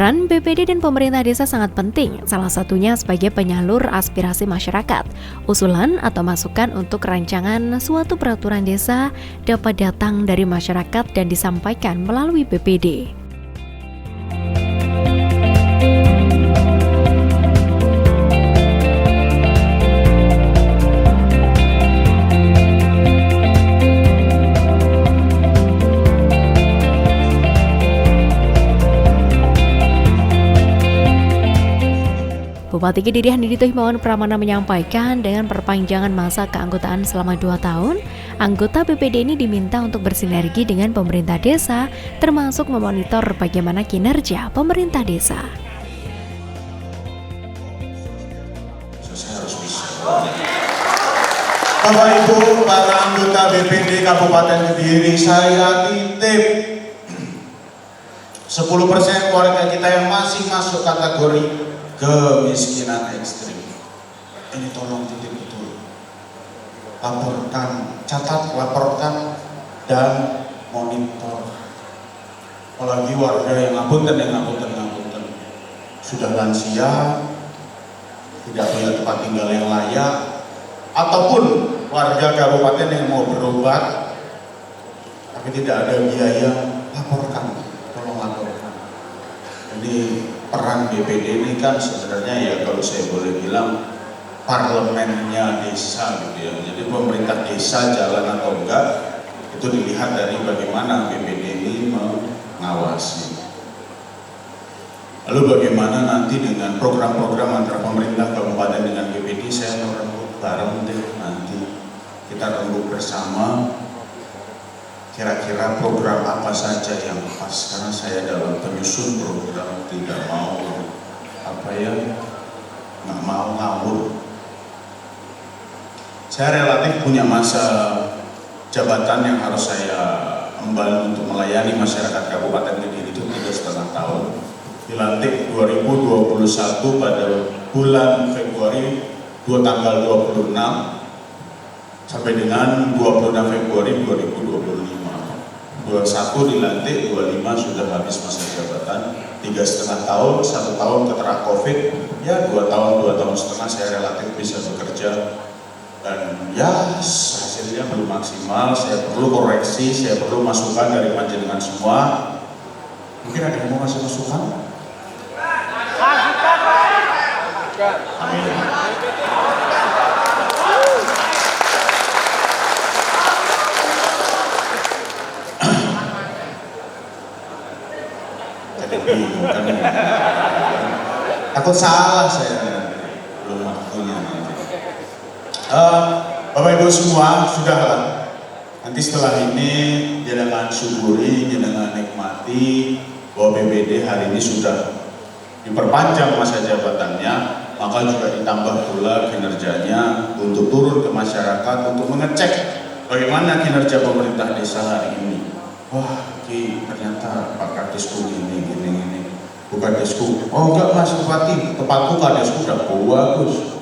Peran BPD dan pemerintah desa sangat penting, salah satunya sebagai penyalur aspirasi masyarakat. Usulan atau masukan untuk rancangan suatu peraturan desa dapat datang dari masyarakat dan disampaikan melalui BPD. Bupati Kediri Handito Himawan Pramana menyampaikan dengan perpanjangan masa keanggotaan selama 2 tahun, anggota BPD ini diminta untuk bersinergi dengan pemerintah desa, termasuk memonitor bagaimana kinerja pemerintah desa. Bapak Ibu, para anggota BPD Kabupaten Kediri, saya titip 10% warga kita yang masih masuk kategori kemiskinan ekstrim. Ini tolong titip betul. Laporkan, catat, laporkan, dan monitor. Apalagi warga yang ngapunten. Sudah lansia, tidak punya tempat tinggal yang layak, ataupun warga kabupaten yang mau berobat, tapi tidak ada biaya, laporkan, tolong laporkan. Jadi peran BPD ini kan sebenarnya ya kalau saya boleh bilang parlemennya desa gitu ya. Jadi pemerintah desa jalan atau enggak itu dilihat dari bagaimana BPD ini mengawasi. Lalu bagaimana nanti dengan program-program antara pemerintah kabupaten dengan BPD, saya mau rembuk bareng deh nanti. Kita rembuk bersama kira-kira program apa saja yang pas, karena saya dalam penyusun program tidak mau nggak mau ngawur. Saya relatif punya masa jabatan yang harus saya emban untuk melayani masyarakat Kabupaten Kediri itu 3,5 tahun. Dilantik 2021 pada bulan Februari tanggal 26 sampai dengan 26 Februari 2025. 21 dilantik, 25 sudah habis masa jabatan, 3,5 tahun, 1 tahun keterah COVID, ya 2 tahun setengah saya relatif bisa bekerja, dan ya hasilnya belum maksimal. Saya perlu koreksi, saya perlu masukan dari panjenengan semua. Mungkin ada yang mau ngasih masukan? Amin. Takut salah saya, belum waktunya. Bapak Ibu semua, sudahlah. Nanti setelah ini jenengan syukuri, jenengan nikmati bahwa BPD hari ini sudah diperpanjang masa jabatannya, maka juga ditambah pula kinerjanya untuk turun ke masyarakat untuk mengecek bagaimana kinerja pemerintah desa hari ini. Wah, ternyata Pak Kadesku gini. Bukan desku, oh enggak Mas Bupati, tempatku Kadesku udah bagus,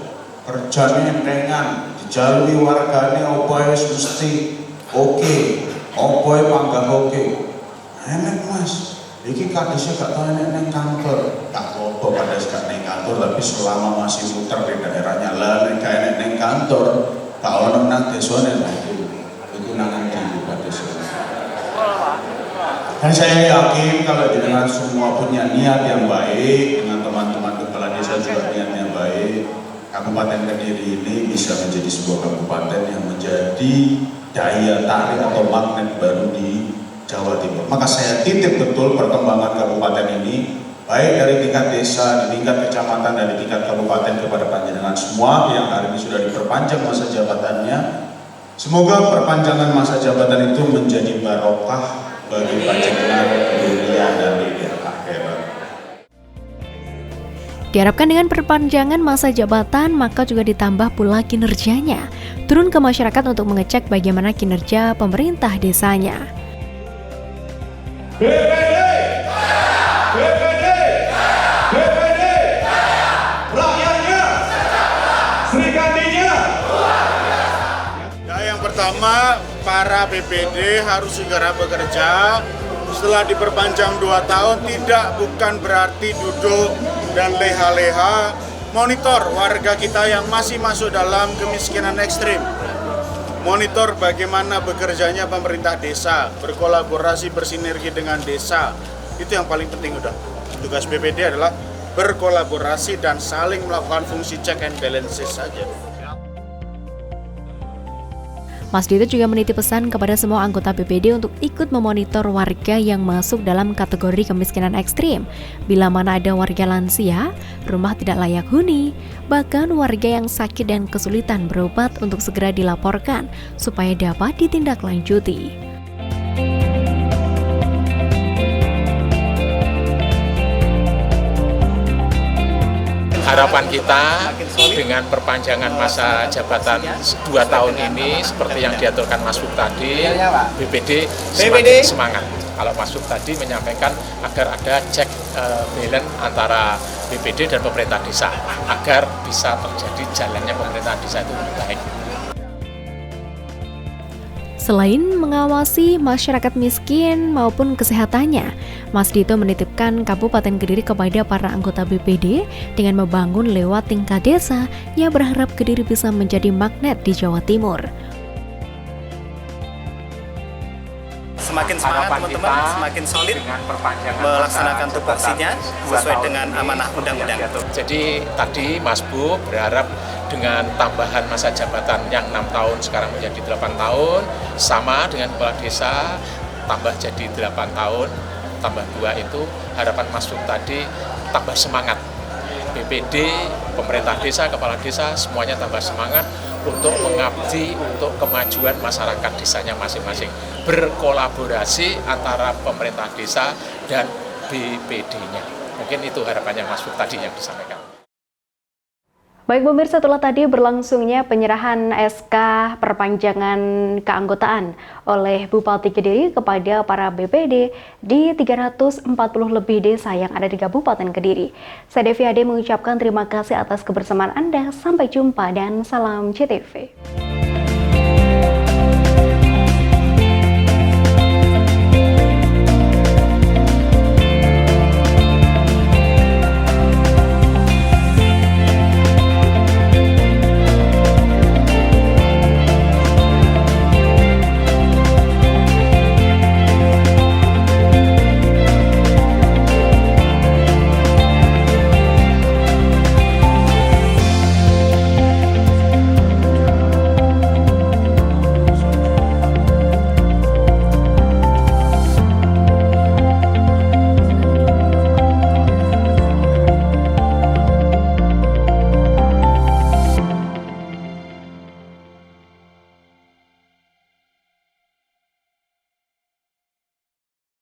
kerjanya entengan, dijalui warganya, opo mesti oke, opo panggah oke. Enak Mas, ini Kadesnya gak tahu neng kantor, tak apa Kades gak neng kantor, tapi selama masih muter di daerahnya lah, neng kantor, tak ono nang desone itu nangan di Kades. Dan saya yakin kalau jenengan semua punya niat yang baik, dengan teman-teman kepala desa juga niat yang baik, Kabupaten Kediri ini bisa menjadi sebuah kabupaten yang menjadi daya tarik atau magnet baru di Jawa Timur. Maka saya titip betul perkembangan kabupaten ini, baik dari tingkat desa, di tingkat kecamatan, dan di tingkat kabupaten kepada panjenengan semua yang hari ini sudah diperpanjang masa jabatannya. Semoga perpanjangan masa jabatan itu menjadi barokah bagi panjenengan dunia dan di akhirat. Diharapkan dengan perpanjangan masa jabatan, maka juga ditambah pula kinerjanya. Turun ke masyarakat untuk mengecek bagaimana kinerja pemerintah desanya. BPD, BPD, BPD, rakyatnya, Serikandinya. Ya, yang pertama, para BPD harus segera bekerja. Setelah diperpanjang 2 tahun, bukan berarti duduk dan leha-leha. Monitor warga kita yang masih masuk dalam kemiskinan ekstrim. Monitor bagaimana bekerjanya pemerintah desa, berkolaborasi, bersinergi dengan desa. Itu yang paling penting udah. Tugas BPD adalah berkolaborasi dan saling melakukan fungsi check and balances saja. Mas Dito juga menitip pesan kepada semua anggota BPD untuk ikut memonitor warga yang masuk dalam kategori kemiskinan ekstrim. Bila mana ada warga lansia, rumah tidak layak huni, bahkan warga yang sakit dan kesulitan berobat untuk segera dilaporkan supaya dapat ditindaklanjuti. Harapan kita dengan perpanjangan masa jabatan 2 tahun ini seperti yang diaturkan Mas Buk tadi, BPD semakin semangat. Kalau Mas Buk tadi menyampaikan agar ada cek balance antara BPD dan pemerintah desa agar bisa terjadi jalannya pemerintahan desa itu lebih baik. Selain mengawasi masyarakat miskin maupun kesehatannya, Mas Dito menitipkan Kabupaten Kediri kepada para anggota BPD dengan membangun lewat tingkat desa. Ia berharap Kediri bisa menjadi magnet di Jawa Timur. Semakin semangat teman-teman, semakin solid melaksanakan tupoksinya sesuai dengan amanah undang-undang. Jadi tadi Mas Bu berharap dengan tambahan masa jabatan yang 6 tahun sekarang menjadi 8 tahun, sama dengan kepala desa, tambah jadi 8 tahun, tambah 2 itu harapan Mas Bu tadi tambah semangat. BPD, pemerintah desa, kepala desa, semuanya tambah semangat untuk mengabdi untuk kemajuan masyarakat desanya masing-masing. Berkolaborasi antara pemerintah desa dan BPD-nya. Mungkin itu harapannya Mas Buk tadi yang disampaikan. Baik pemirsa, setelah tadi berlangsungnya penyerahan SK perpanjangan keanggotaan oleh Bupati Kediri kepada para BPD di 340 lebih desa yang ada di Kabupaten Kediri. Saya Devi Ade mengucapkan terima kasih atas kebersamaan Anda. Sampai jumpa dan salam CTV.